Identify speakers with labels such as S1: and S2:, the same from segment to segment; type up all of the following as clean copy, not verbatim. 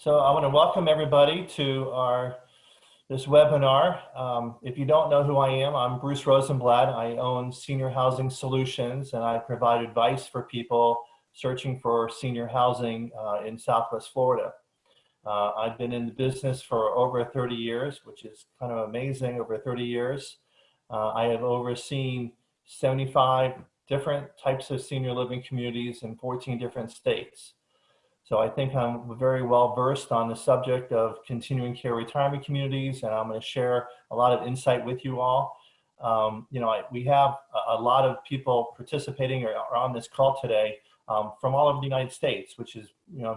S1: So I want to welcome everybody to this webinar. If you don't know who I am, I'm Bruce Rosenblatt. I own Senior Housing Solutions, and I provide advice for people searching for senior housing in Southwest Florida. I've been in the business for over 30 years, which is kind of amazing, over 30 years. I have overseen 75 different types of senior living communities in 14 different states. So I think I'm very well versed on the subject of continuing care retirement communities, and I'm going to share a lot of insight with you all. We have a lot of people participating or on this call today from all over the United States, which is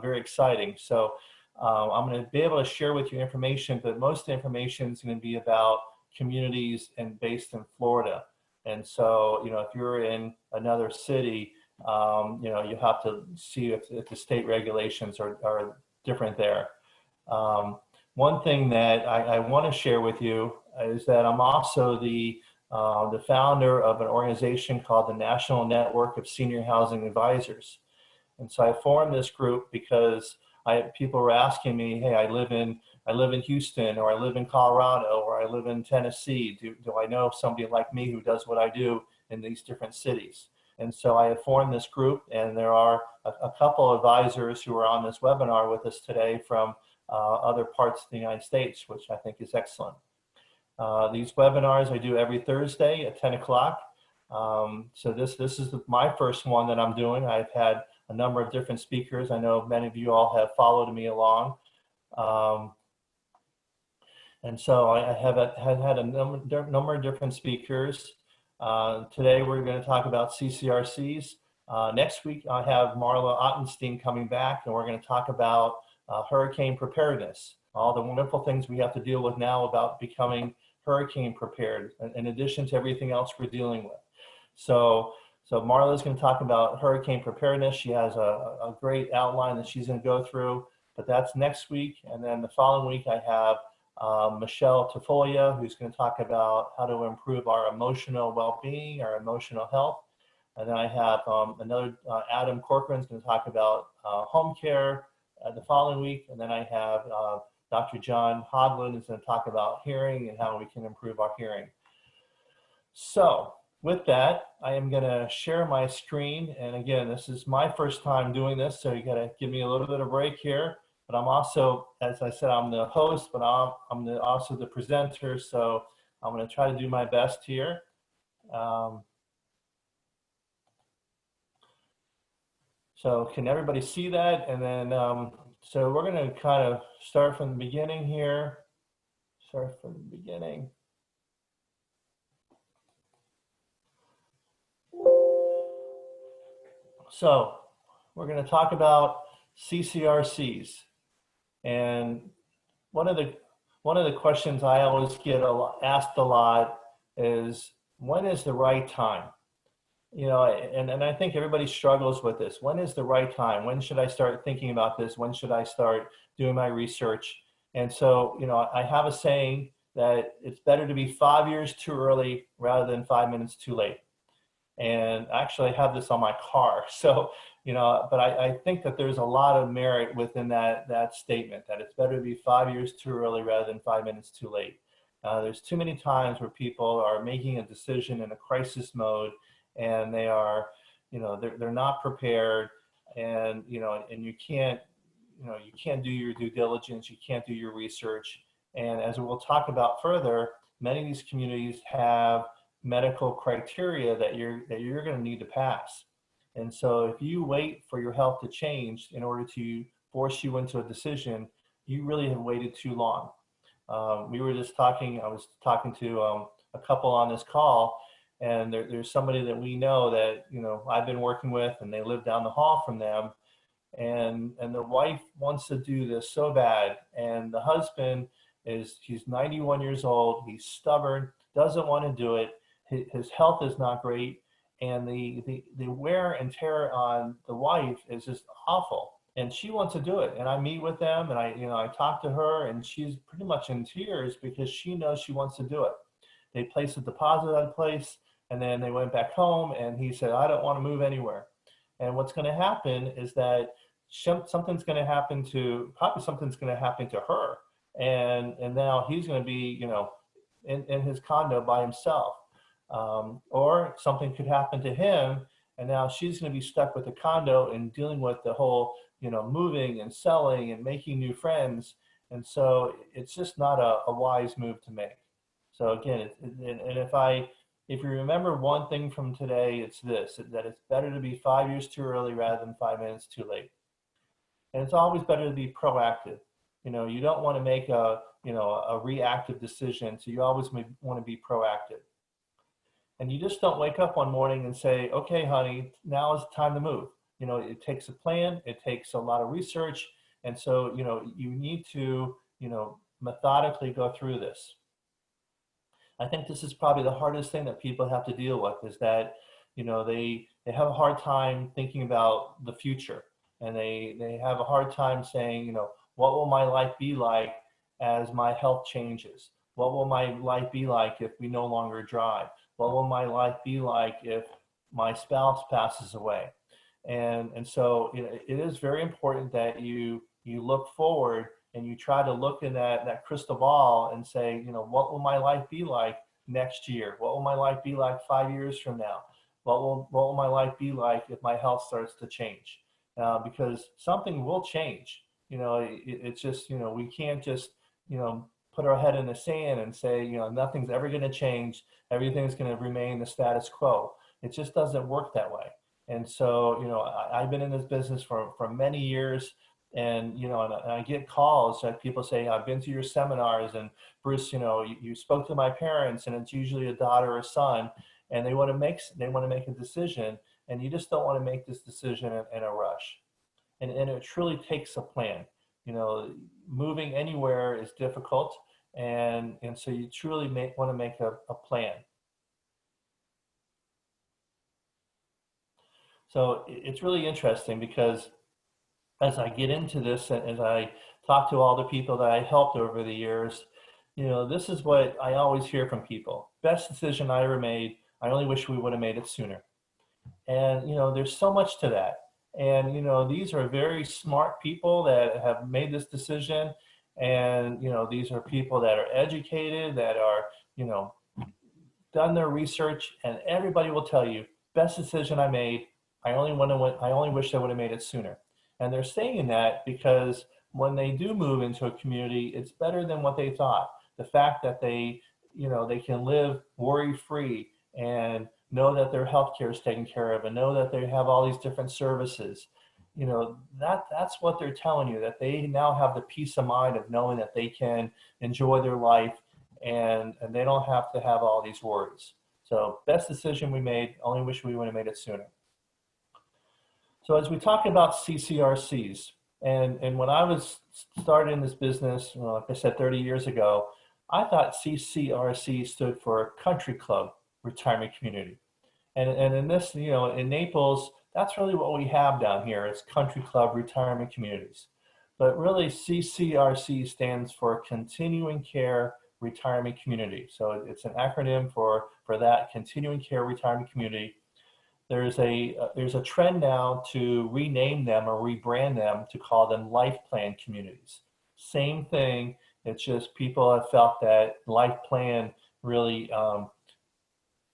S1: very exciting. So I'm going to be able to share with you information, but most of the information is going to be about communities and based in Florida. And so, if you're in another city, you have to see if the state regulations are different there. One thing that I want to share with you is that I'm also the founder of an organization called the National Network of Senior Housing Advisors. And so I formed this group because people were asking me, hey, I live in Houston, or I live in Colorado, or I live in Tennessee. Do I know somebody like me who does what I do in these different cities? And so I have formed this group, and there are a couple of advisors who are on this webinar with us today from other parts of the United States, which I think is excellent. These webinars I do every Thursday at 10 o'clock. So this is my first one that I'm doing. I've had a number of different speakers. I know many of you all have followed me along. And so I have had a number of different speakers. Today we're going to talk about CCRCs. Next week I have Marla Ottenstein coming back, and we're going to talk about hurricane preparedness, all the wonderful things we have to deal with now about becoming hurricane prepared, in addition to everything else we're dealing with. So Marla is going to talk about hurricane preparedness. She has a great outline that she's going to go through, but that's next week. And then the following week I have Michelle Tafoya, who's going to talk about how to improve our emotional well-being, our emotional health. And then I have another, Adam Corcoran is going to talk about home care the following week. And then I have Dr. John Hodlin is going to talk about hearing and how we can improve our hearing. So with that, I am going to share my screen. And again, this is my first time doing this, so you got to give me a little bit of break here. But I'm also, as I said, I'm the host, but I'm also the presenter, so I'm going to try to do my best here. So can everybody see that? And then, so we're going to kind of start from the beginning here. Start from the beginning. So we're going to talk about CCRCs. And one of the questions I always get asked a lot is, when is the right time? And I think everybody struggles with this. When is the right time? When should I start thinking about this? When should I start doing my research? And so, I have a saying that it's better to be 5 years too early rather than 5 minutes too late. And actually I have this on my car. So, but I think that there's a lot of merit within that statement, that it's better to be 5 years too early rather than 5 minutes too late. There's too many times where people are making a decision in a crisis mode, and they are, they're not prepared, and and you can't do your due diligence, you can't do your research. And as we'll talk about further, many of these communities have medical criteria that you're going to need to pass. And so if you wait for your health to change in order to force you into a decision, you really have waited too long. We were just talking, I was talking to a couple on this call, and there's somebody that we know that, I've been working with, and they live down the hall from them. And the wife wants to do this so bad. And the husband he's 91 years old. He's stubborn, doesn't want to do it. His health is not great. And the wear and tear on the wife is just awful. And she wants to do it. And I meet with them, and I talk to her, and she's pretty much in tears because she knows she wants to do it. They placed a deposit on place, and then they went back home, and he said, I don't want to move anywhere. And what's going to happen is that something's going to happen to, probably something's going to happen to her. And now he's going to be, you know, in his condo by himself. Or something could happen to him, and now she's going to be stuck with the condo and dealing with the whole, you know, moving and selling and making new friends. And so it's just not a wise move to make. So again, if you remember one thing from today, it's this, that it's better to be 5 years too early rather than 5 minutes too late. And it's always better to be proactive. You know, you don't want to make a reactive decision. So you always want to be proactive. And you just don't wake up one morning and say, okay, honey, now is the time to move. You know, it takes a plan, it takes a lot of research. And so, you know, you need to, you know, methodically go through this. I think this is probably the hardest thing that people have to deal with, is that, you know, they have a hard time thinking about the future, and they have a hard time saying, you know, what will my life be like as my health changes? What will my life be like if we no longer drive? What will my life be like if my spouse passes away? And so, you know, it is very important that you look forward and you try to look in that crystal ball and say, you know, what will my life be like next year? What will my life be like 5 years from now? What will my life be like if my health starts to change? Because something will change. You know, it's just, you know, we can't just, you know, put our head in the sand and say, you know, nothing's ever going to change. Everything's going to remain the status quo. It just doesn't work that way. And so, you know, I've been in this business for many years. And, you know, and I get calls that people say, I've been to your seminars, and Bruce, you know, you spoke to my parents, and it's usually a daughter or son, and they want to make a decision, and you just don't want to make this decision in a rush. And it truly takes a plan. You know, moving anywhere is difficult, and so you truly want to make a plan. So it's really interesting, because as I get into this, as I talk to all the people that I helped over the years, you know, this is what I always hear from people. Best decision I ever made. I only wish we would have made it sooner. And, you know, there's so much to that. And, you know, these are very smart people that have made this decision. And, you know, these are people that are educated, that are, you know, done their research, and everybody will tell you, best decision I made. I only wish I would have made it sooner. And they're saying that because when they do move into a community, it's better than what they thought. The fact that they, you know, they can live worry-free and know that their health care is taken care of, and know that they have all these different services. You know, that's what they're telling you, that they now have the peace of mind of knowing that they can enjoy their life, and they don't have to have all these worries. So best decision we made, only wish we would have made it sooner. So as we talk about CCRCs, and when I was started in this business, well, like I said, 30 years ago, I thought CCRC stood for Country Club Retirement Community. And in this, you know, in Naples, that's really what we have down here. It's Country Club Retirement Communities. But really, CCRC stands for Continuing Care Retirement Community. So it's an acronym for that, Continuing Care Retirement Community. There's a trend now to rename them or rebrand them to call them life plan communities. Same thing. It's just people have felt that life plan really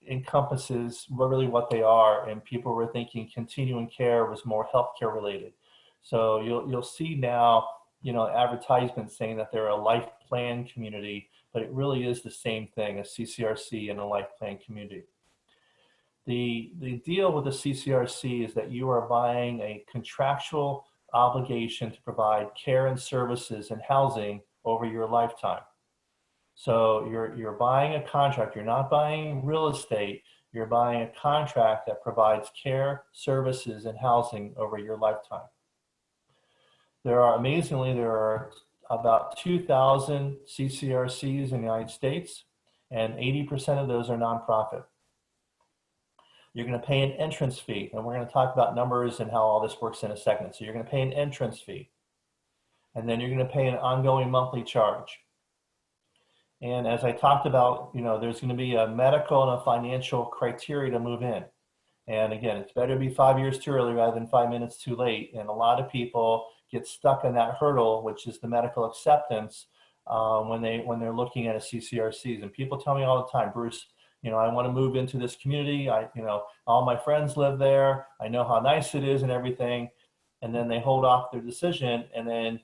S1: encompasses really what they are, and people were thinking continuing care was more healthcare related. So you'll see now, you know, advertisements saying that they're a life plan community, but it really is the same thing as CCRC and a life plan community. The deal with the CCRC is that you are buying a contractual obligation to provide care and services and housing over your lifetime. So you're buying a contract. You're not buying real estate. You're buying a contract that provides care, services, and housing over your lifetime. Amazingly, there are about 2,000 CCRCs in the United States, and 80% of those are nonprofit. You're going to pay an entrance fee, and we're going to talk about numbers and how all this works in a second. So you're going to pay an entrance fee, and then you're going to pay an ongoing monthly charge. And as I talked about, you know, there's going to be a medical and a financial criteria to move in. And again, it's better to be 5 years too early rather than 5 minutes too late. And a lot of people get stuck on that hurdle, which is the medical acceptance, when they're looking at a CCRCs. And people tell me all the time, Bruce, I want to move into this community. All my friends live there. I know how nice it is and everything. And then they hold off their decision, and then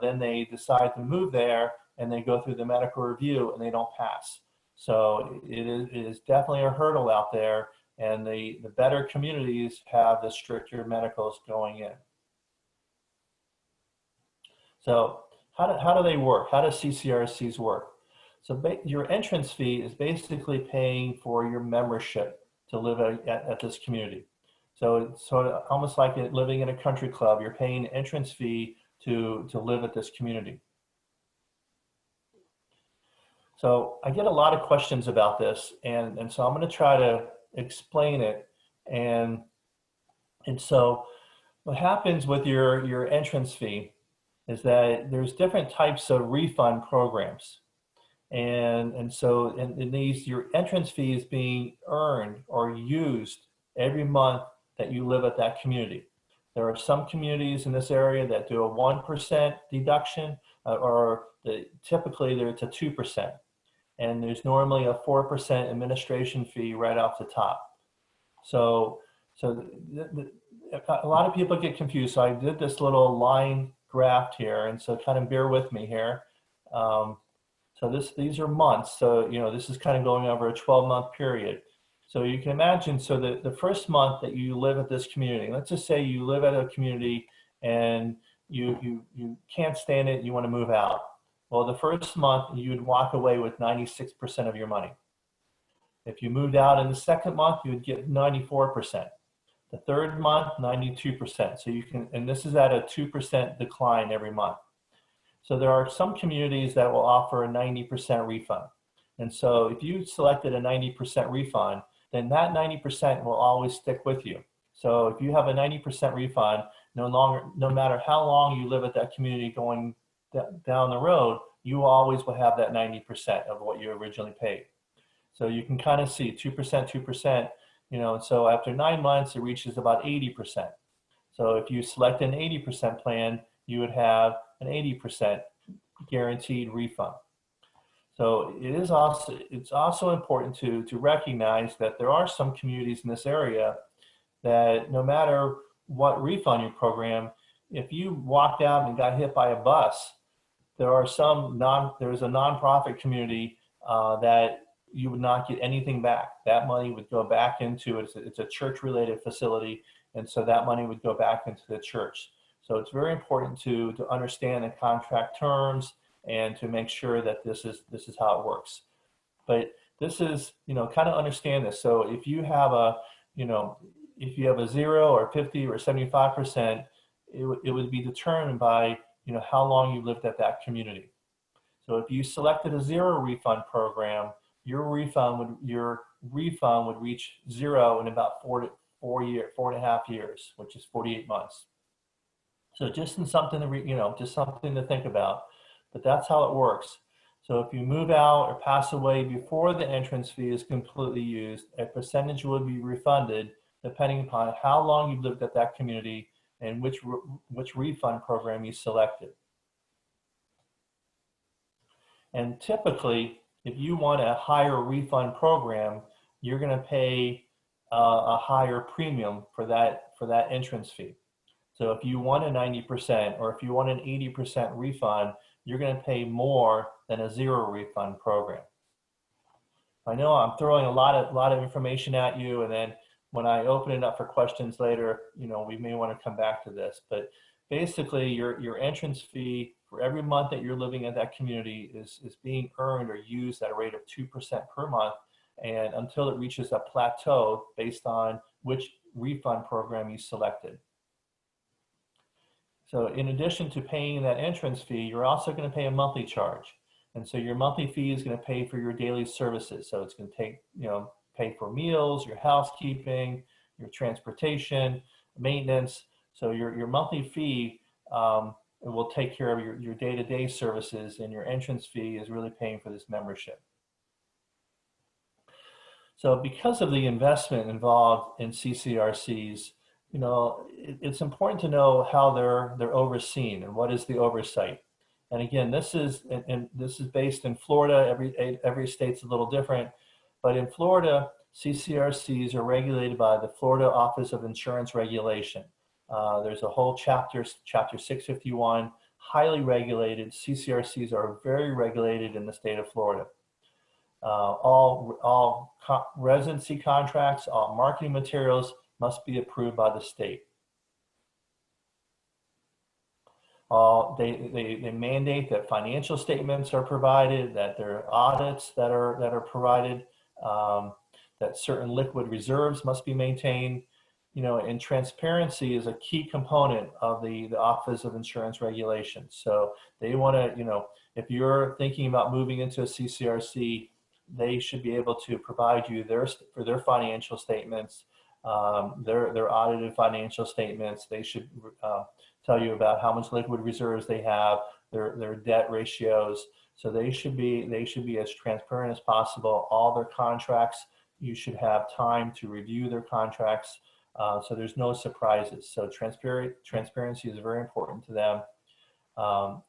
S1: then they decide to move there, and they go through the medical review and they don't pass. So it is definitely a hurdle out there, and the better communities have the stricter medicals going in. So how do they work? How does CCRCs work? So your entrance fee is basically paying for your membership to live at this community. So it's sort of almost like living in a country club. You're paying an entrance fee to live at this community. So I get a lot of questions about this, and so I'm going to try to explain it. And so what happens with your entrance fee is that there's different types of refund programs. And so in these, your entrance fee is being earned or used every month that you live at that community. There are some communities in this area that do a 1% deduction, typically it's a 2%. And there's normally a 4% administration fee right off the top. So a lot of people get confused. So I did this little line graph here, and so kind of bear with me here. So these are months. So this is kind of going over a 12-month period. So you can imagine, so the first month that you live at this community, let's just say you live at a community and you can't stand it and you want to move out. Well, the first month you would walk away with 96% of your money. If you moved out in the second month, you would get 94%. The third month, 92%. So you can, and this is at a 2% decline every month. So there are some communities that will offer a 90% refund. And so if you selected a 90% refund, then that 90% will always stick with you. So if you have a 90% refund, no matter how long you live at that community going down the road, you always will have that 90% of what you originally paid. So you can kind of see 2%, 2%, and so after 9 months, it reaches about 80%. So if you select an 80% plan, you would have an 80% guaranteed refund. So it's also important to recognize that there are some communities in this area that no matter what refund you program, if you walked out and got hit by a bus, there's a nonprofit community that you would not get anything back. That money would go back into it. It's a church-related facility, and so that money would go back into the church. So it's very important to understand the contract terms and to make sure that this is how it works. But this is, kind of understand this. So if you have a 0 or 50 or 75%, it would be determined by how long you lived at that community. So if you selected a 0 refund program, your refund would reach 0 in about 4.5 years, which is 48 months. So just something to think about. But that's how it works. So if you move out or pass away before the entrance fee is completely used, a percentage will be refunded depending upon how long you've lived at that community and which refund program you selected. And typically, if you want a higher refund program, you're going to pay a higher premium for that entrance fee. So if you want a 90% or if you want an 80% refund, you're going to pay more than a 0 refund program. I know I'm throwing a lot of information at you, and then when I open it up for questions later, we may want to come back to this. But basically, your entrance fee for every month that you're living at that community is being earned or used at a rate of 2% per month, and until it reaches a plateau based on which refund program you selected. So in addition to paying that entrance fee, you're also going to pay a monthly charge. And so your monthly fee is going to pay for your daily services. So it's going to pay for meals, your housekeeping, your transportation, maintenance. So your monthly fee will take care of your day-to-day services, and your entrance fee is really paying for this membership. So because of the investment involved in CCRCs, it's important to know how they're overseen and what is the oversight. And again, this is based in Florida. Every state's a little different, but in Florida, CCRCs are regulated by the Florida Office of Insurance Regulation. There's a whole chapter 651, highly regulated. CCRCs are very regulated in the state of Florida. All residency contracts, all marketing materials must be approved by the state. They mandate that financial statements are provided, that there are audits that are provided, that certain liquid reserves must be maintained. And transparency is a key component of the Office of Insurance Regulation. So they want to, if you're thinking about moving into a CCRC, they should be able to provide you their financial statements, their audited financial statements. They should tell you about how much liquid reserves they have, their debt ratios. So they should be as transparent as possible. All their contracts, you should have time to review their contracts, so there's no surprises. So transparency is very important to them.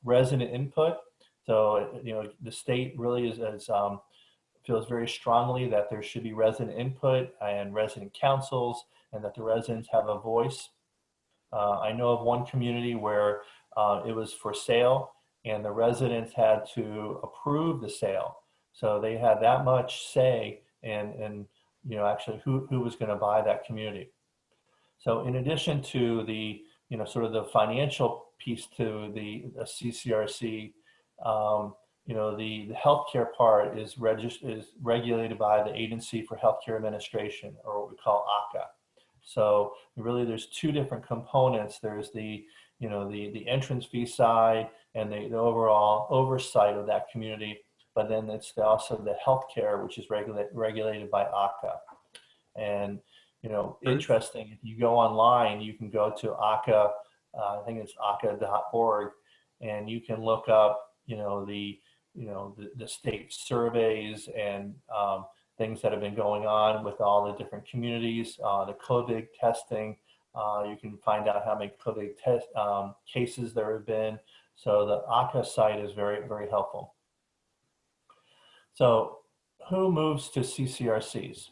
S1: Resident input. So the state really feels very strongly that there should be resident input and resident councils, and that the residents have a voice. I know of one community where it was for sale, and the residents had to approve the sale. So they had that much say in actually who was going to buy that community. So in addition to the sort of the financial piece to the CCRC, the healthcare part is regulated by the Agency for Healthcare Administration, or what we call ACA. So really, there's two different components. There's the entrance fee side and the overall oversight of that community, but then it's also the healthcare, which is regulated by ACA. And interesting, if you go online, you can go to ACA. I think it's ACA.org, and you can look up the state surveys and things that have been going on with all the different communities, the COVID testing. You can find out how many COVID cases there have been. So the ACA site is very, very helpful. So who moves to CCRCs?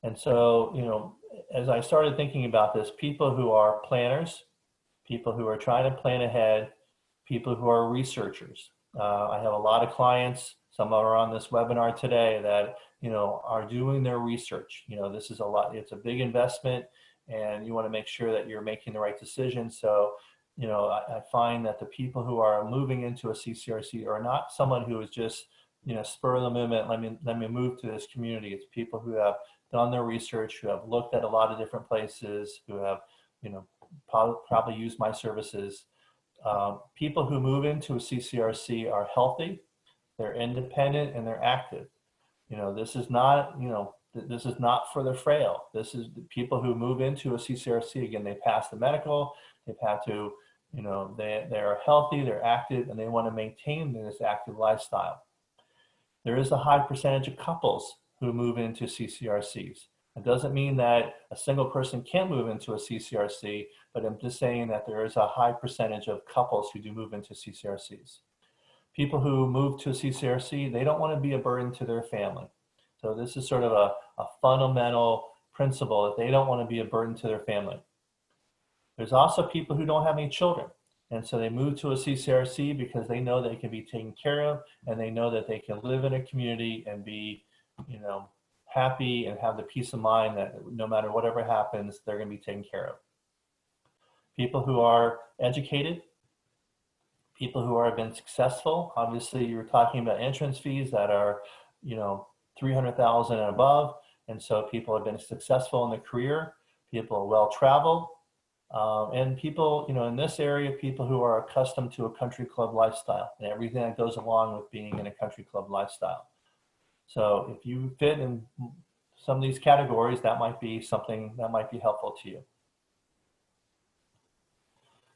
S1: And so, as I started thinking about this, people who are planners, people who are trying to plan ahead, people who are researchers. I have a lot of clients, some are on this webinar today, that are doing their research. This is it's a big investment, and you want to make sure that you're making the right decision. So I find that the people who are moving into a CCRC are not someone who is just spur of the moment, let me move to this community. It's people who have done their research, who have looked at a lot of different places, who have probably used my services. People who move into a CCRC are healthy, they're independent, and they're active. This is not for the frail. This is the people who move into a CCRC. Again, they pass the medical, they've had to, they're healthy, they're active, and they want to maintain this active lifestyle. There is a high percentage of couples who move into CCRCs. It doesn't mean that a single person can't move into a CCRC, but I'm just saying that there is a high percentage of couples who do move into CCRCs. People who move to a CCRC, they don't want to be a burden to their family. So this is sort of a fundamental principle, that they don't want to be a burden to their family. There's also people who don't have any children. And so they move to a CCRC because they know they can be taken care of, and they know that they can live in a community and be, happy and have the peace of mind that no matter whatever happens, they're going to be taken care of. People who are educated, people who have been successful. Obviously, you're talking about entrance fees that are, $300,000 and above. And so people have been successful in their career, people are well-traveled, and people, in this area, people who are accustomed to a country club lifestyle and everything that goes along with being in a country club lifestyle. So if you fit in some of these categories, that might be something that might be helpful to you.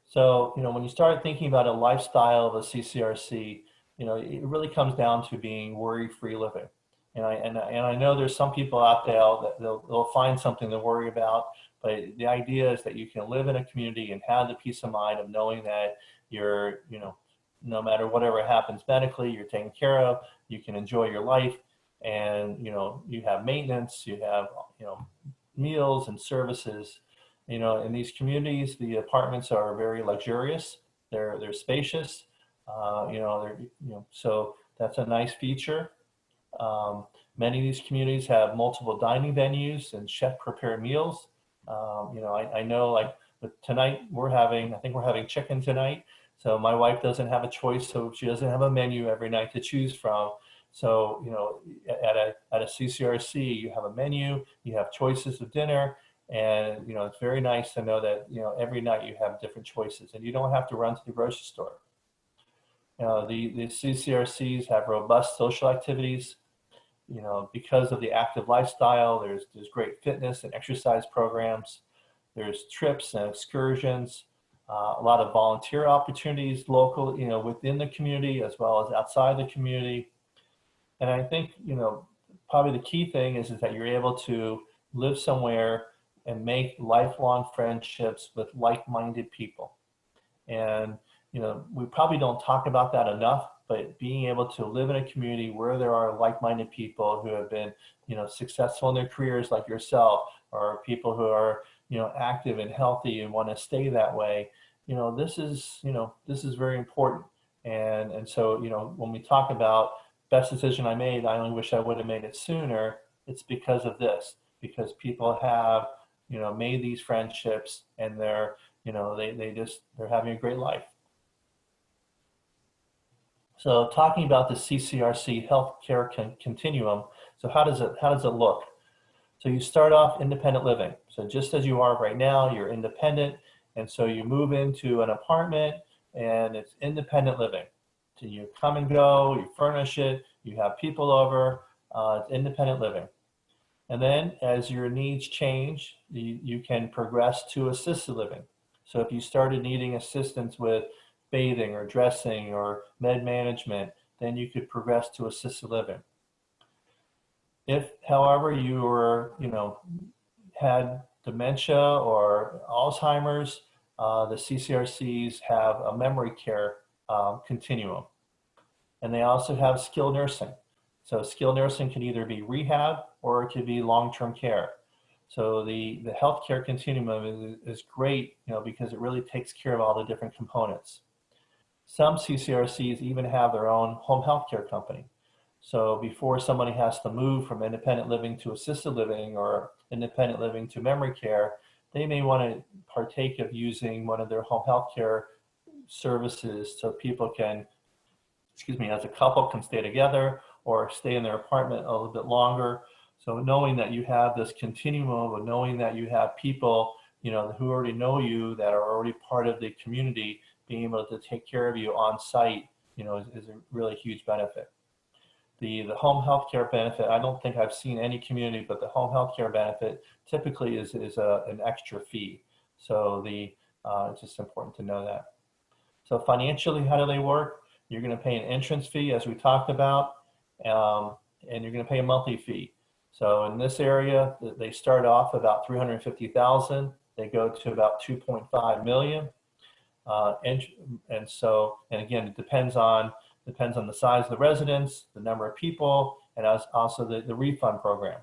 S1: So, when you start thinking about a lifestyle of a CCRC, it really comes down to being worry-free living. And I know there's some people out there that they'll find something to worry about, but the idea is that you can live in a community and have the peace of mind of knowing that you're, no matter whatever happens medically, you're taken care of, you can enjoy your life, and, you have maintenance, you have, meals and services. In these communities, the apartments are very luxurious. They're spacious. So that's a nice feature. Many of these communities have multiple dining venues and chef-prepared meals. I know, like, tonight I think we're having chicken tonight. So my wife doesn't have a choice, so she doesn't have a menu every night to choose from. So, at a CCRC, you have a menu, you have choices of dinner, and, it's very nice to know that, every night you have different choices and you don't have to run to the grocery store. The CCRCs have robust social activities. Because of the active lifestyle, there's great fitness and exercise programs. There's trips and excursions, a lot of volunteer opportunities local, within the community as well as outside the community. And I think, probably the key thing is that you're able to live somewhere and make lifelong friendships with like-minded people. And, we probably don't talk about that enough, but being able to live in a community where there are like-minded people who have been, successful in their careers like yourself, or people who are, active and healthy and want to stay that way, this is very important. And so, when we talk about best decision I made, I only wish I would have made it sooner, it's because of this, because people have, made these friendships, and they're, they're having a great life. So talking about the CCRC healthcare continuum, so how does it look? So you start off independent living. So just as you are right now, you're independent, and so you move into an apartment, and it's independent living. So you come and go, you furnish it, you have people over, it's independent living. And then as your needs change, you can progress to assisted living. So if you started needing assistance with bathing or dressing or med management, then you could progress to assisted living. If, however, you were, had dementia or Alzheimer's, the CCRCs have a memory care continuum. And they also have skilled nursing. So skilled nursing can either be rehab or it could be long-term care. So the healthcare continuum is great, because it really takes care of all the different components. Some CCRCs even have their own home healthcare company. So before somebody has to move from independent living to assisted living or independent living to memory care, they may want to partake of using one of their home healthcare services, so people can, as a couple can stay together or stay in their apartment a little bit longer. So knowing that you have this continuum of knowing that you have people, who already know you, that are already part of the community, being able to take care of you on site, is a really huge benefit. The home health care benefit, I don't think I've seen any community, but the home health care benefit typically is an extra fee. So it's just important to know that. So financially, how do they work? You're going to pay an entrance fee, as we talked about, and you're going to pay a monthly fee. So in this area, they start off about $350,000. They go to about $2.5 million. And again, it depends on the size of the residence, the number of people, and also the refund program.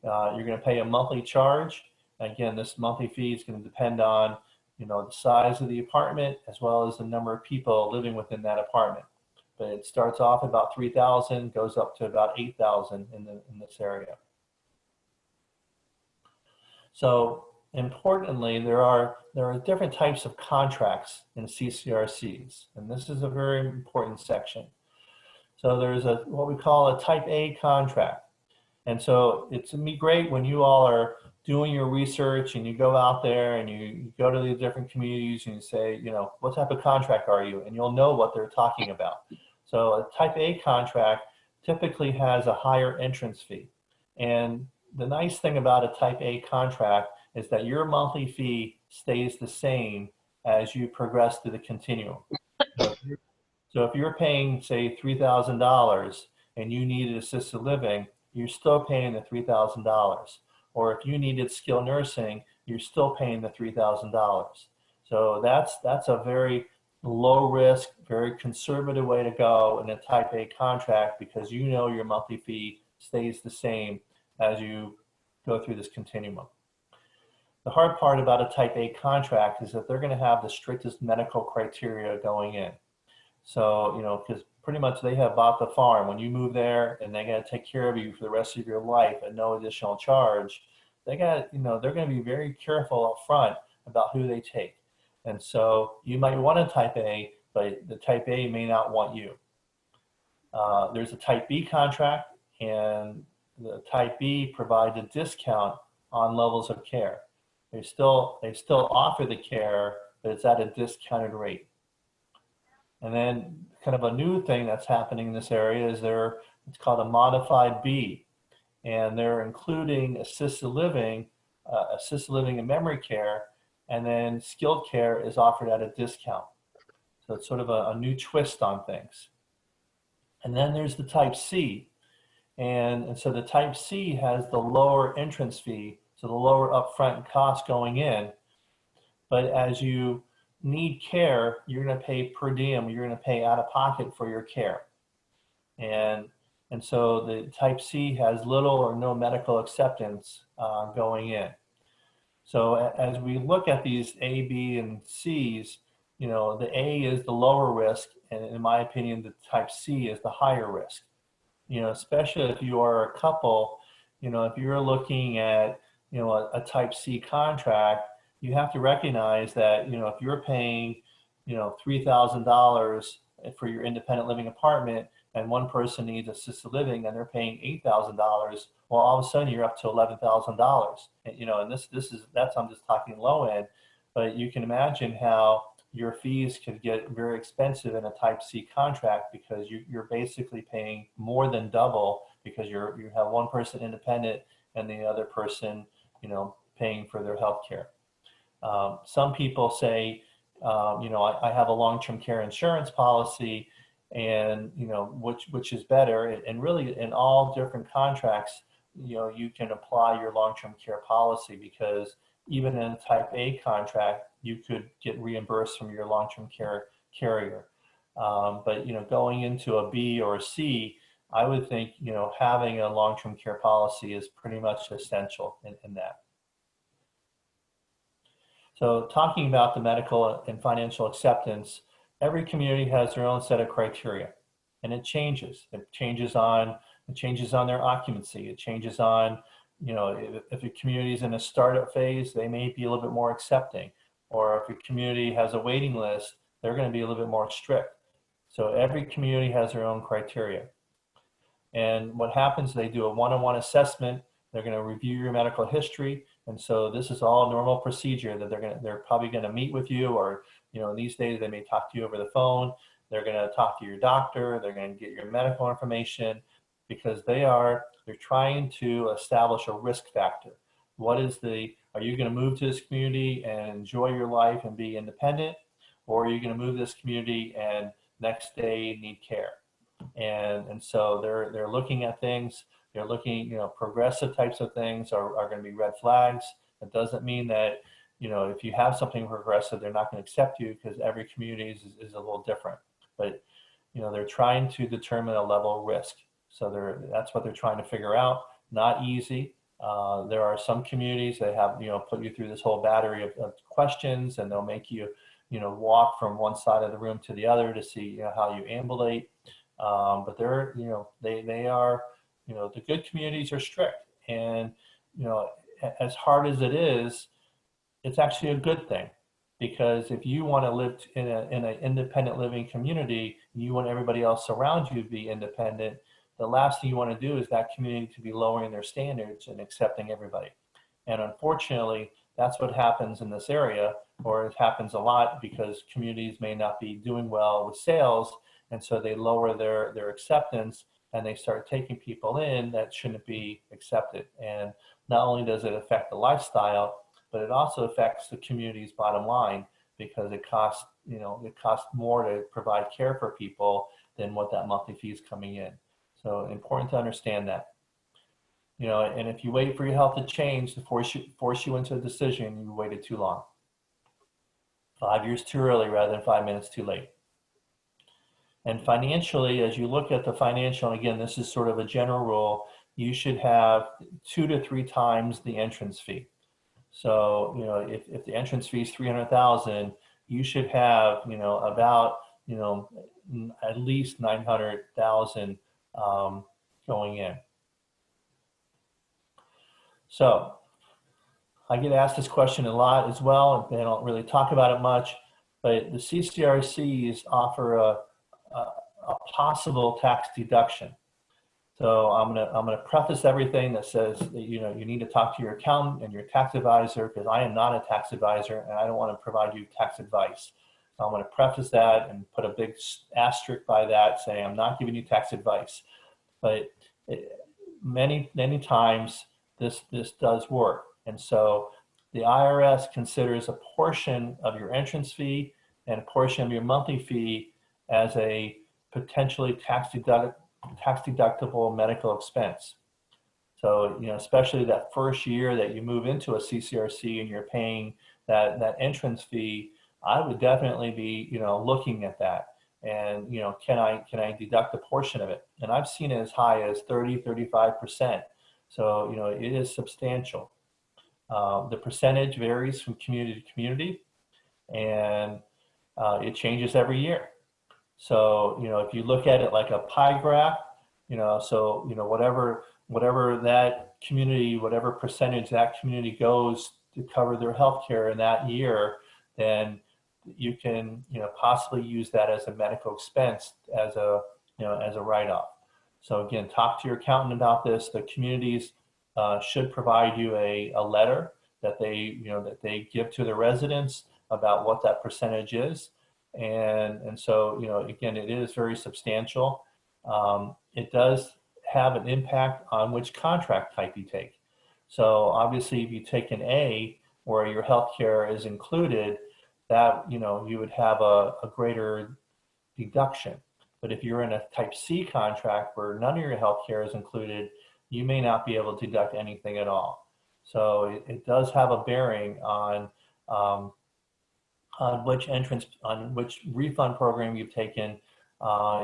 S1: You're going to pay a monthly charge. Again, this monthly fee is going to depend on, the size of the apartment as well as the number of people living within that apartment. But it starts off about $3,000, goes up to about $8,000 in this area. So importantly, there are different types of contracts in CCRCs, and this is a very important section. So there's what we call a Type A contract. And so it's going to be great when you all are doing your research and you go out there and you go to the different communities and you say, what type of contract are you? And you'll know what they're talking about. So a Type A contract typically has a higher entrance fee. And the nice thing about a Type A contract is that your monthly fee stays the same as you progress through the continuum. So if you're paying, say, $3,000 and you needed assisted living, you're still paying the $3,000. Or if you needed skilled nursing, you're still paying the $3,000. So that's a very low risk, very conservative way to go in a type A contract, because you know your monthly fee stays the same as you go through this continuum. The hard part about a type A contract is that they're going to have the strictest medical criteria going in. So, because pretty much they have bought the farm. When you move there and they're going to take care of you for the rest of your life at no additional charge, they're going to be very careful up front about who they take. And so you might want a type A, but the type A may not want you. There's a type B contract, and the type B provides a discount on levels of care. They still offer the care, but it's at a discounted rate. And then kind of a new thing that's happening in this area is it's called a modified B, and they're including assisted living and memory care, and then skilled care is offered at a discount. So it's sort of a new twist on things. And then there's the type C, and so the type C has the lower entrance fee, so the lower upfront cost going in, but as you need care, you're going to pay per diem, you're going to pay out of pocket for your care. And so the type C has little or no medical acceptance going in. So as we look at these A, B, and C's, the A is the lower risk, and in my opinion, the type C is the higher risk. Especially if you are a couple, if you're looking at, a type C contract, you have to recognize that, if you're paying, $3,000 for your independent living apartment, and one person needs assisted living and they're paying $8,000, well, all of a sudden you're up to $11,000. And that's I'm just talking low end, but you can imagine how your fees could get very expensive in a type C contract, because you're basically paying more than double, because you have one person independent and the other person, paying for their health care. Some people say, I have a long-term care insurance policy, and which is better. And really, in all different contracts, you can apply your long-term care policy, because even in a type A contract, you could get reimbursed from your long-term care carrier. But going into a B or a C, I would think having a long-term care policy is pretty much essential in that. So talking about the medical and financial acceptance, every community has their own set of criteria, and it changes. It changes on their occupancy. It changes on, if a community is in a startup phase, they may be a little bit more accepting. Or if a community has a waiting list, they're going to be a little bit more strict. So every community has their own criteria. And what happens, they do a one-on-one assessment. They're going to review your medical history. And so this is all normal procedure that they're probably going to meet with you, or, these days they may talk to you over the phone. They're going to talk to your doctor. They're going to get your medical information, because they're trying to establish a risk factor. Are you going to move to this community and enjoy your life and be independent? Or are you going to move to this community and next day need care? And so they're looking at things. They're looking, progressive types of things are going to be red flags. It doesn't mean that, if you have something progressive, they're not going to accept you, because every community is a little different. But, they're trying to determine a level of risk. So that's what they're trying to figure out. Not easy. There are some communities that have, put you through this whole battery of questions, and they'll make you, walk from one side of the room to the other to see, how you ambulate. But they are, the good communities are strict, and, as hard as it is, it's actually a good thing, because if you want to live in an independent living community, and you want everybody else around you to be independent, the last thing you want to do is that community to be lowering their standards and accepting everybody. And unfortunately, that's what happens in this area, or it happens a lot, because communities may not be doing well with sales, and so they lower their acceptance, and they start taking people in that shouldn't be accepted. And not only does it affect the lifestyle, but it also affects the community's bottom line, because it costs more to provide care for people than what that monthly fee is coming in. So important to understand that. You know, and if you wait for your health to change to force you into a decision, you waited too long. 5 years too early rather than 5 minutes too late. And financially, as you look at the financial, and again, this is sort of a general rule, you should have 2 to 3 times the entrance fee. So, you know, if the entrance fee is 300,000, you should have, you know, about, you know, at least 900,000 going in. So I get asked this question a lot as well, and they don't really talk about it much, but the CCRCs offer a possible tax deduction. So I'm gonna preface everything that says that, you know, you need to talk to your accountant and your tax advisor, because I am not a tax advisor and I don't want to provide you tax advice. So I'm going to preface that and put a big asterisk by that, saying I'm not giving you tax advice. But many times this does work, and so the IRS considers a portion of your entrance fee and a portion of your monthly fee as a potentially tax deductible medical expense. So, you know, especially that first year that you move into a CCRC and you're paying that entrance fee, I would definitely be, you know, looking at that. And, you know, can I deduct a portion of it? And I've seen it as high as 30–35%. So, you know, it is substantial. The percentage varies from community to community, and it changes every year. So, you know, if you look at it like a pie graph, you know, so, you know, whatever that community, whatever percentage that community goes to cover their health care in that year, then you can, you know, possibly use that as a medical expense, as a, you know, as a write-off. So again, talk to your accountant about this. The communities should provide you a letter that they, you know, that they give to the residents about what that percentage is. And so, you know, again, it is very substantial. It does have an impact on which contract type you take. So obviously, if you take an A where your healthcare is included, that, you know, you would have a greater deduction. But if you're in a type C contract where none of your healthcare is included, you may not be able to deduct anything at all. So it does have a bearing on which refund program you've taken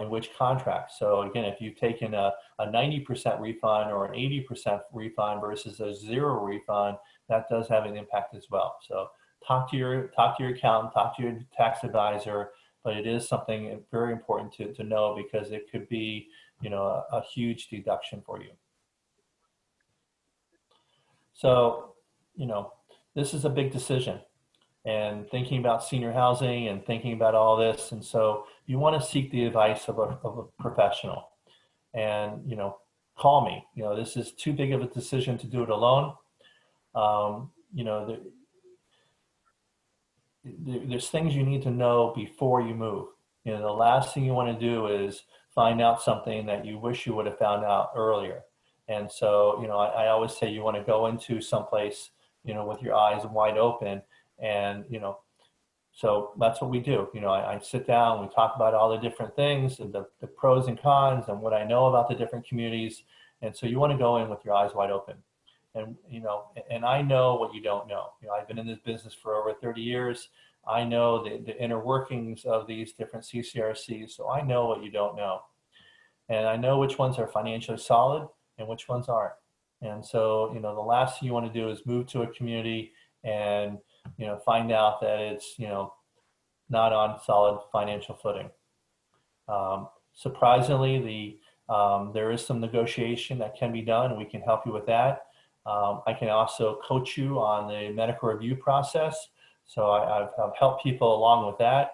S1: in which contract. So again, if you've taken a 90% refund or an 80% refund versus a 0 refund, that does have an impact as well. So talk to your accountant, talk to your tax advisor, but it is something very important to know, because it could be, you know, a huge deduction for you. So, you know, this is a big decision, and thinking about senior housing and thinking about all this. And so you want to seek the advice of a professional, and, you know, call me. You know, this is too big of a decision to do it alone. You know, there's things you need to know before you move. You know, the last thing you want to do is find out something that you wish you would have found out earlier. And so, you know, I always say you want to go into someplace, you know, with your eyes wide open. And, you know, so that's what we do. You know, I sit down, we talk about all the different things and the pros and cons and what I know about the different communities. And so you want to go in with your eyes wide open. And, you know, and I know what you don't know. You know, I've been in this business for over 30 years. I know the inner workings of these different CCRCs. So I know what you don't know. And I know which ones are financially solid and which ones aren't. And so, you know, the last thing you want to do is move to a community and, you know, find out that it's, you know, not on solid financial footing. Surprisingly, there is some negotiation that can be done, and we can help you with that. I can also coach you on the medical review process. So I've helped people along with that.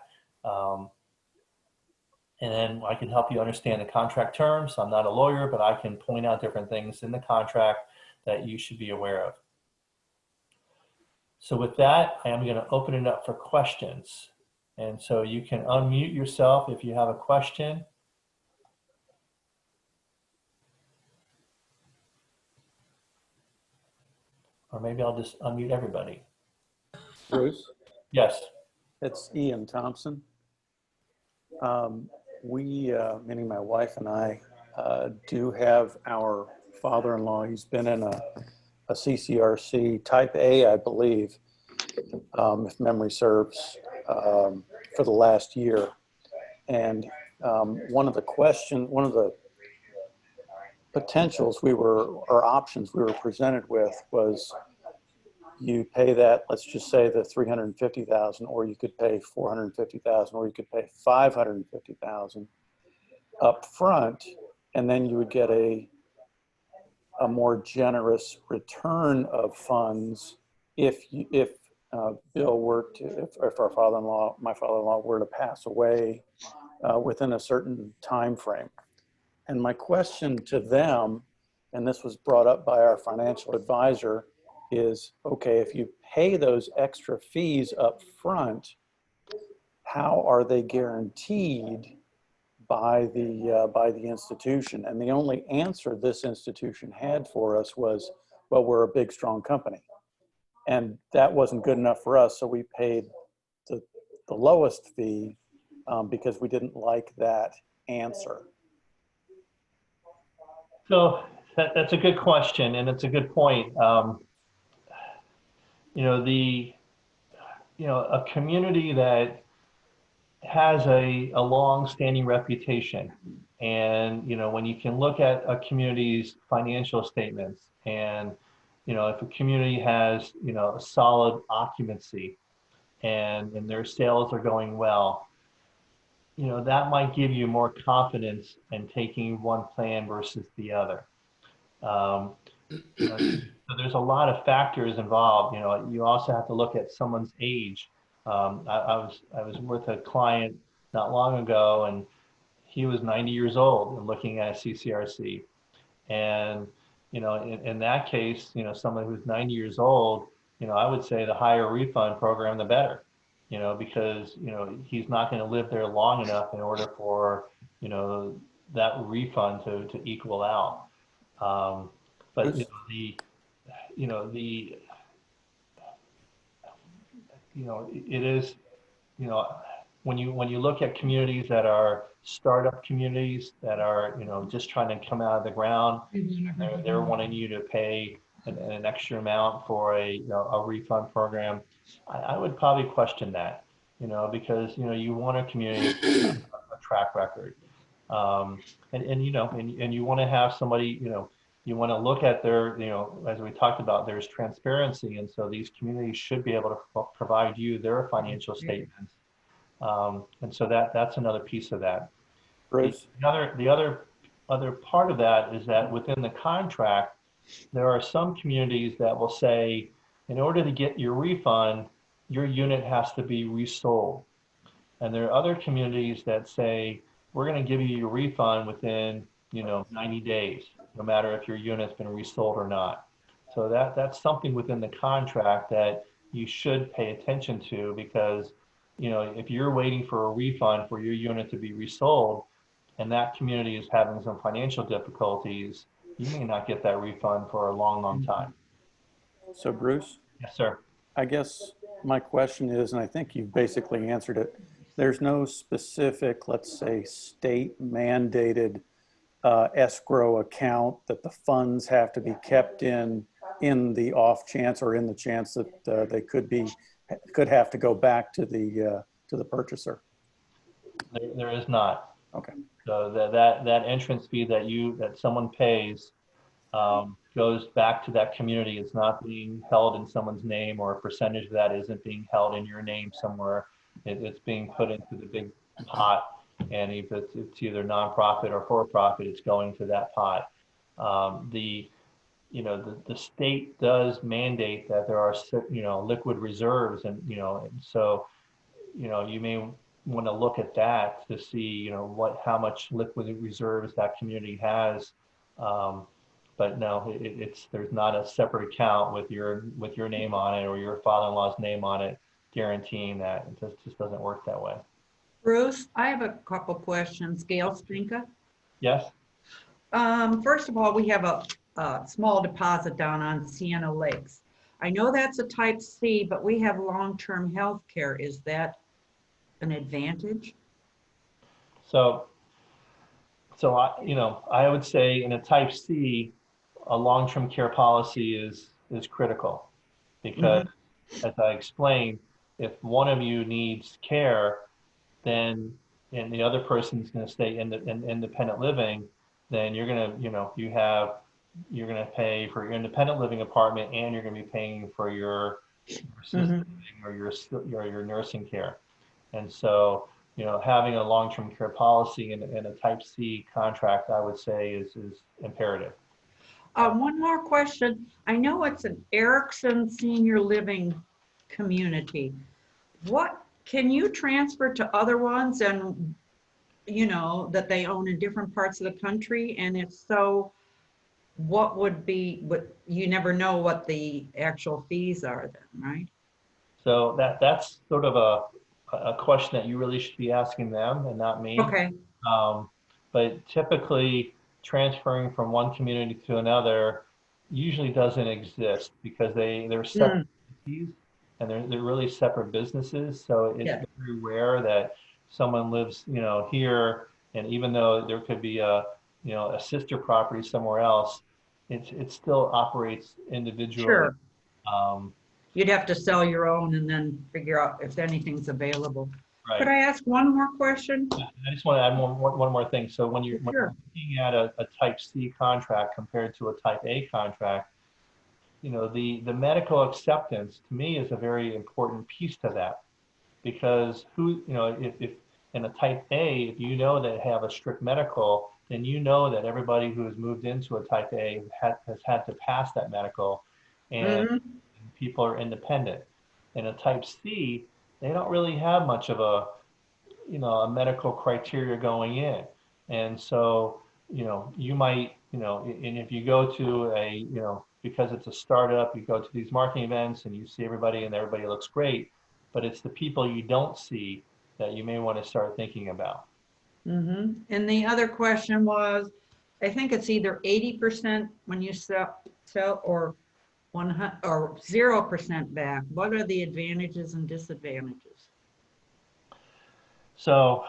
S1: And then I can help you understand the contract terms. I'm not a lawyer, but I can point out different things in the contract that you should be aware of. So with that, I am going to open it up for questions. And so you can unmute yourself if you have a question. Or maybe I'll just unmute everybody.
S2: Bruce?
S1: Yes.
S2: It's Ian Thompson. We, meaning my wife and I, do have our father-in-law. He's been in a CCRC type A, I believe, if memory serves, for the last year. And one of the potentials or options we were presented with was you pay that, let's just say the $350,000, or you could pay $450,000, or you could pay $550,000 up front, and then you would get a more generous return of funds if Bill were to, if our my father-in-law were to pass away within a certain time frame. And my question to them, and this was brought up by our financial advisor, is, okay, if you pay those extra fees up front, how are they guaranteed by the institution? And the only answer this institution had for us was, well, we're a big, strong company. And that wasn't good enough for us, so we paid the lowest fee because we didn't like that answer.
S1: So that's a good question, and it's a good point. A community that has a long-standing reputation, and when you can look at a community's financial statements, and if a community has a solid occupancy, and their sales are going well, that might give you more confidence in taking one plan versus the other. So there's a lot of factors involved. You also have to look at someone's age. I was with a client not long ago, and he was 90 years old and looking at a CCRC. And in that case, someone who's 90 years old, I would say the higher refund program, the better. Because he's not going to live there long enough in order for that refund to equal out. But it is, when you look at communities that are startup communities that are just trying to come out of the ground, they're wanting you to pay an extra amount for a refund program. I would probably question that, because you want a community with a track record, and you want to have somebody, you want to look at their, as we talked about, there's transparency, and so these communities should be able to provide you their financial statements, and so that's another piece of that.
S2: Bruce?
S1: The other part of that is that within the contract, there are some communities that will say, in order to get your refund, your unit has to be resold. And there are other communities that say, we're going to give you your refund within 90 days, no matter if your unit's been resold or not. So that's something within the contract that you should pay attention to, because if you're waiting for a refund for your unit to be resold, and that community is having some financial difficulties, you may not get that refund for a long, long time.
S2: So Bruce?
S1: Yes, sir.
S2: I guess my question is, and I think you've basically answered it, there's no specific, let's say, state mandated escrow account that the funds have to be kept in the off chance, or in the chance that they could have to go back to the purchaser.
S1: There is not.
S2: Okay.
S1: So that entrance fee that someone pays goes back to that community. It's not being held in someone's name, or a percentage of that isn't being held in your name somewhere. It's being put into the big pot, and if it's either nonprofit or for-profit, it's going to that pot. The state does mandate that there are liquid reserves, and so you may want to look at that to see how much liquid reserves that community has. But no, there's not a separate account with your name on it, or your father-in-law's name on it, guaranteeing that. It just doesn't work that way.
S3: Bruce, I have a couple questions. Gail Spinka.
S1: Yes.
S3: First of all, we have a small deposit down on Sienna Lakes. I know that's a type C, but we have long-term health care. Is that an advantage?
S1: So I would say in a type C, a long-term care policy is critical because, as I explained, if one of you needs care, then and the other person's going to stay in independent living, then you're going to, you're going to pay for your independent living apartment, and you're going to be paying for your assisted living or your nursing care. And so, having a long-term care policy and a Type C contract, I would say, is imperative.
S3: One more question. I know it's an Erickson senior living community. What can you transfer to other ones and, that they own in different parts of the country? And if so, what would be, you never know what the actual fees are then, right?
S1: So that's sort of a question that you really should be asking them and not me.
S3: Okay.
S1: But typically transferring from one community to another usually doesn't exist because they're separate entities and they're really separate businesses. So it's very rare that someone lives, here, and even though there could be a sister property somewhere else, it still operates individually.
S3: Sure. You'd have to sell your own and then figure out if anything's available. Right. Could I ask one more question?
S1: I just want to add one more thing. So when you're looking at a Type C contract compared to a Type A contract, the medical acceptance to me is a very important piece to that, because if in a Type A, if that have a strict medical, then that everybody who has moved into a Type A has had to pass that medical, and people are independent. In a Type C, they don't really have much of a medical criteria going in. And so, you might, and if you go to because it's a startup, you go to these marketing events and you see everybody and everybody looks great, but it's the people you don't see that you may want to start thinking about.
S3: And the other question was, I think it's either 80% when you sell or 100 or 0% back. What are the advantages and disadvantages?
S1: So,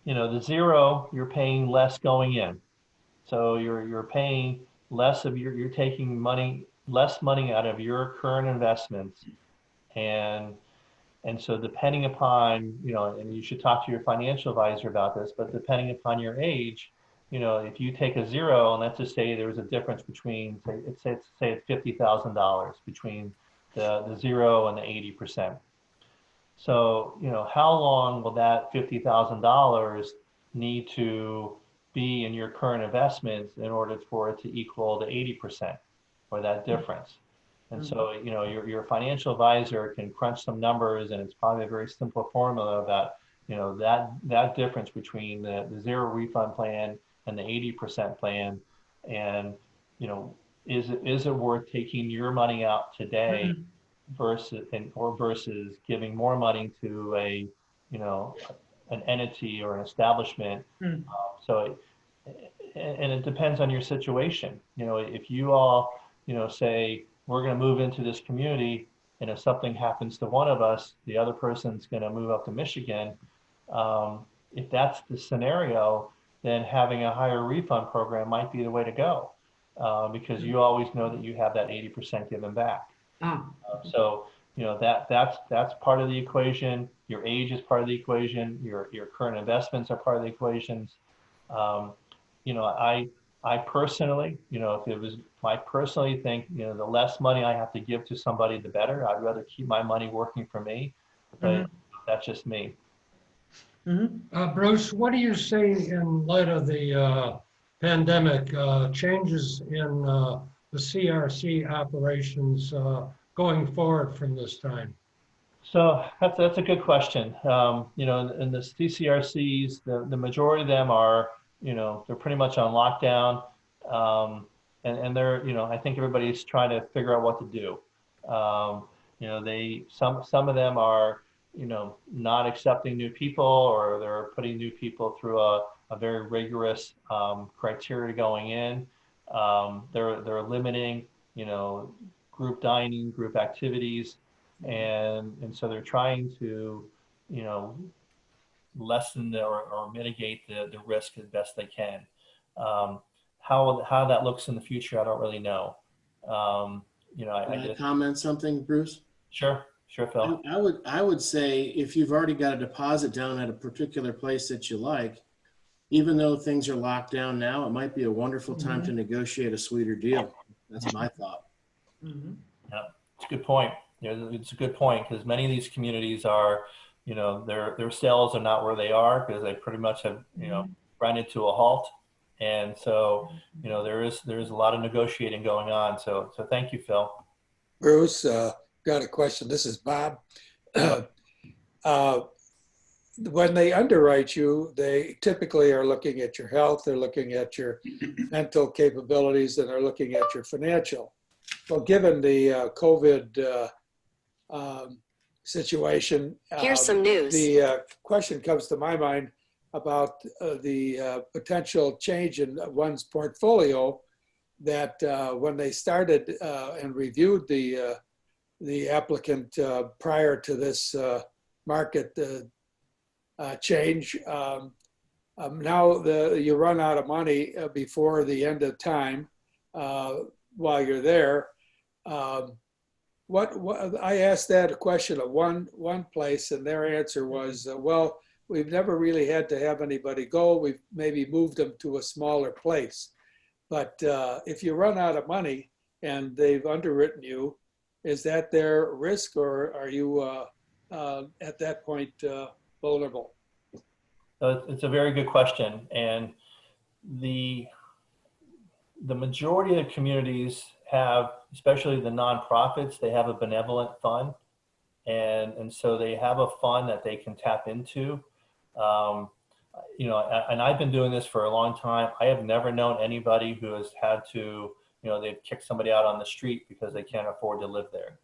S1: the zero, you're paying less going in. So you're paying less of you're taking less money out of your current investments. And so depending upon, and you should talk to your financial advisor about this, but depending upon your age, if you take a zero, and let's just say there was a difference between, say it's $50,000 between the 0 and the 80%. So, how long will that $50,000 need to be in your current investments in order for it to equal the 80% or that difference? And so, your financial advisor can crunch some numbers, and it's probably a very simple formula that, that difference between the zero refund plan and the 80% plan, and, is it worth taking your money out today versus giving more money to an entity or an establishment. So it depends on your situation. If you all say we're going to move into this community, and if something happens to one of us, the other person's going to move up to Michigan. If that's the scenario, then having a higher refund program might be the way to go, because you always know that you have that 80% given back. So that's part of the equation. Your age is part of the equation. Your current investments are part of the equations. I personally, I personally think the less money I have to give to somebody, the better. I'd rather keep my money working for me, but that's just me.
S4: Bruce, what do you see in light of the pandemic, changes in the CRC operations going forward from this time?
S1: So that's a good question. In the CCRCs, the majority of them are, they're pretty much on lockdown, and they're, I think everybody's trying to figure out what to do. Some of them are, not accepting new people, or they're putting new people through a very rigorous criteria going in. They're limiting, group dining, group activities, and so they're trying to, lessen or mitigate the risk as best they can. how that looks in the future, I don't really know. You know,
S5: Can
S1: I
S5: I
S1: just,
S5: comment something, Bruce?
S1: sure, Phil.
S5: I would say if you've already got a deposit down at a particular place that you like, even though things are locked down now, it might be a wonderful time to negotiate a sweeter deal. That's my thought.
S3: Mhm.
S1: Yeah, it's a good point. You know, it's a good point because many of these communities are, you know, their sales are not where they are because they pretty much have, you know, run into a halt. And so, you know, there's a lot of negotiating going on. So thank you, Phil.
S6: Bruce, got a question. This is Bob. Uh, when they underwrite you, they typically are looking at your health, they're looking at your mental capabilities, and they're looking at your financial. Well, given the COVID situation,
S7: Here's some news.
S6: the question comes to my mind about the potential change in one's portfolio that when they started and reviewed the applicant prior to this market change, now you run out of money before the end of time while you're there. What I asked that a question of one place, and their answer was, well, we've never really had to have anybody go. We've maybe moved them to a smaller place. But if you run out of money and they've underwritten you, is that their risk, or are you at that point vulnerable?
S1: It's a very good question. And the majority of communities have, especially the nonprofits, they have a benevolent fund. And so they have a fund that they can tap into. You know, and I've been doing this for a long time. I have never known anybody who has had to, you know, they've kicked somebody out on the street because they can't afford to live there.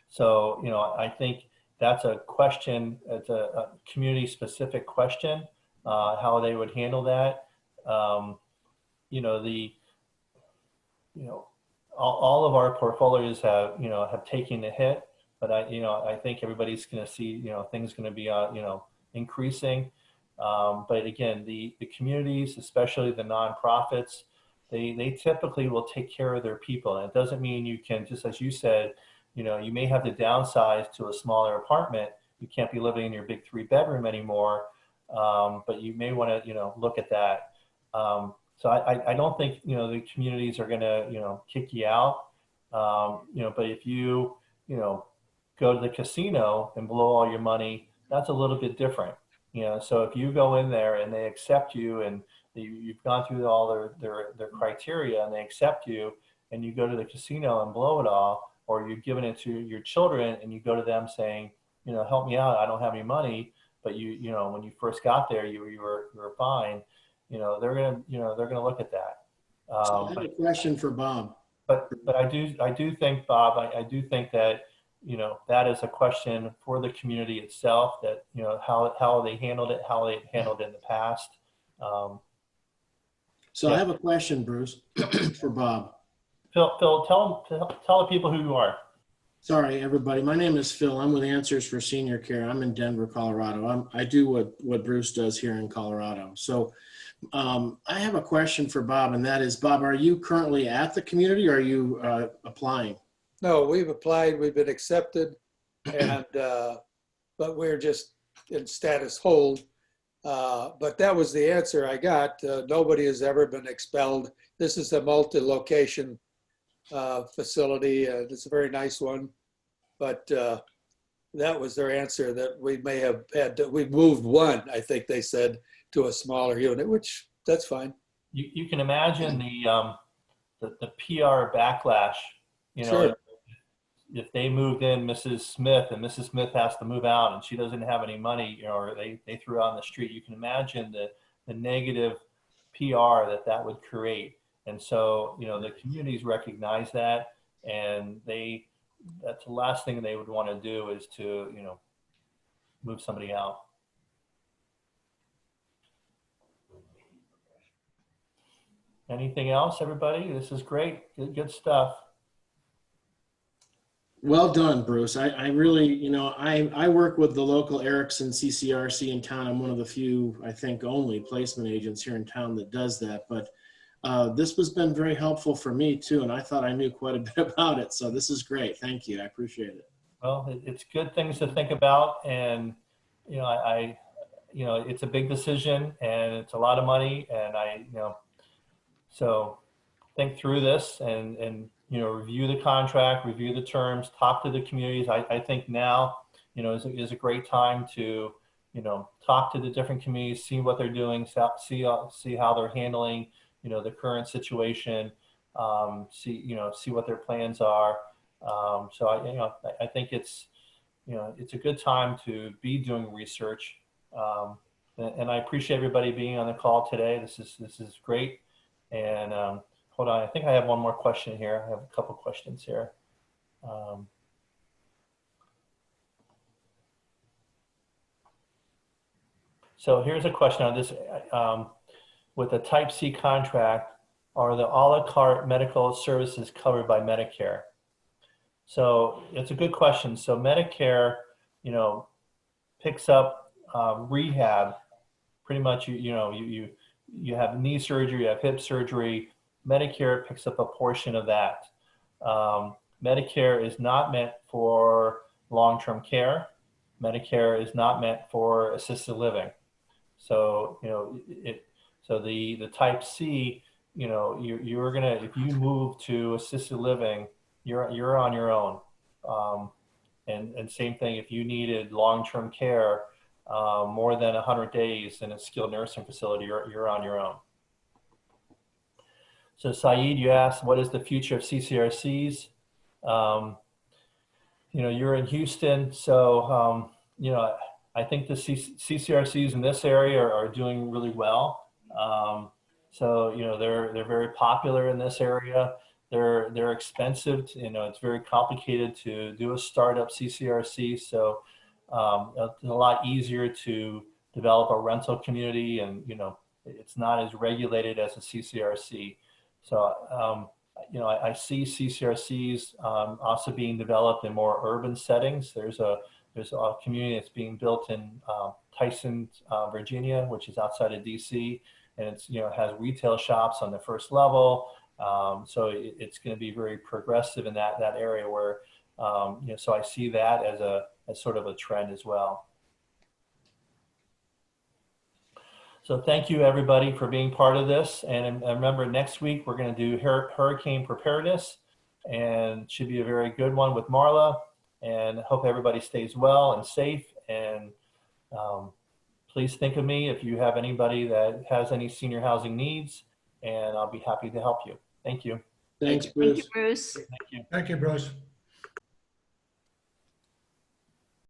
S1: So, you know, I think that's a question, it's a community specific question, how they would handle that. You know, all of our portfolios have, you know, have taken the hit, but I think everybody's going to see, you know, things going to be, you know, increasing. But again, the communities, especially the nonprofits, they typically will take care of their people. And it doesn't mean you can, just as you said, you know, you may have to downsize to a smaller apartment. You can't be living in your big 3-bedroom anymore, but you may want to, you know, look at that. So I don't think, you know, the communities are going to, you know, kick you out. You know, but if you, you know, go to the casino and blow all your money, that's a little bit different. You know, so if you go in there and they accept you and you've gone through all their criteria and they accept you, and you go to the casino and blow it all, or you've given it to your children and you go to them saying, you know, help me out, I don't have any money, but you know, when you first got there, you were fine. You know, they're gonna look at that.
S5: So I have a question for Bob.
S1: But I do think, Bob, I do think that, you know, that is a question for the community itself, that, you know, how they handled it, how they handled it in the past.
S5: So
S1: Yeah.
S5: I have a question, Bruce, for Bob.
S1: Phil, tell the people who you are.
S5: Sorry, everybody. My name is Phil. I'm with Answers for Senior Care. I'm in Denver, Colorado. I do what Bruce does here in Colorado. So I have a question for Bob, and that is, Bob, are you currently at the community, or are you applying?
S6: No, we've applied, we've been accepted, and but we're just in status hold. But that was the answer I got. Nobody has ever been expelled. This is a multi-location facility. It's a very nice one, but that was their answer, that we may have had to, we moved one, I think they said, to a smaller unit, which that's fine.
S1: You can imagine the PR backlash, you know,
S6: Sure.
S1: if they moved in Mrs. Smith and Mrs. Smith has to move out and she doesn't have any money, you know, or they threw her on the street, you can imagine the negative PR that would create. And so, you know, the communities recognize that, and that's the last thing they would want to do is to, you know, move somebody out. Anything else, everybody? This is great. Good stuff.
S5: Well done, Bruce. I really, you know, I work with the local Erickson CCRC in town. I'm one of the few, I think, only placement agents here in town that does that. But this has been very helpful for me too, and I thought I knew quite a bit about it. So this is great. Thank you. I appreciate it.
S1: Well, it's good things to think about, and you know, you know, it's a big decision and it's a lot of money, and you know, so think through this and you know, review the contract, review the terms, talk to the communities. I think now, you know, is a great time to, you know, talk to the different communities, see what they're doing, see how they're handling, you know, the current situation, see what their plans are. So I think it's, you know, it's a good time to be doing research. And I appreciate everybody being on the call today. This is great. And hold on, I think I have one more question here. I have a couple questions here. So here's a question on this. With a Type C contract, are the a la carte medical services covered by Medicare? So it's a good question. So Medicare, you know, picks up rehab. Pretty much, you have knee surgery, you have hip surgery. Medicare picks up a portion of that. Medicare is not meant for long-term care. Medicare is not meant for assisted living. So, you know, so the Type C, you know, you're gonna, if you move to assisted living, you're on your own. And same thing, if you needed long-term care, more than 100 days in a skilled nursing facility, you're on your own. So Saeed, you asked, what is the future of CCRCs? You know, you're in Houston, so, you know, I think the CCRCs in this area are doing really well. So, you know, they're very popular in this area. They're expensive. You know, it's very complicated to do a startup CCRC. So it's a lot easier to develop a rental community, and, you know, it's not as regulated as a CCRC. So, you know, I see CCRCs also being developed in more urban settings. There's a community that's being built in Tyson, Virginia, which is outside of DC, and it's, you know, has retail shops on the first level. So it's going to be very progressive in that area where, you know, so I see that as sort of a trend as well. So thank you everybody for being part of this. And remember, next week we're going to do hurricane preparedness, and it should be a very good one with Marla. And hope everybody stays well and safe. And please think of me if you have anybody that has any senior housing needs, and I'll be happy to help you. Thank you.
S5: Thanks, Bruce.
S7: Thank you, Bruce.
S1: Thank you.
S4: Thank you, Bruce.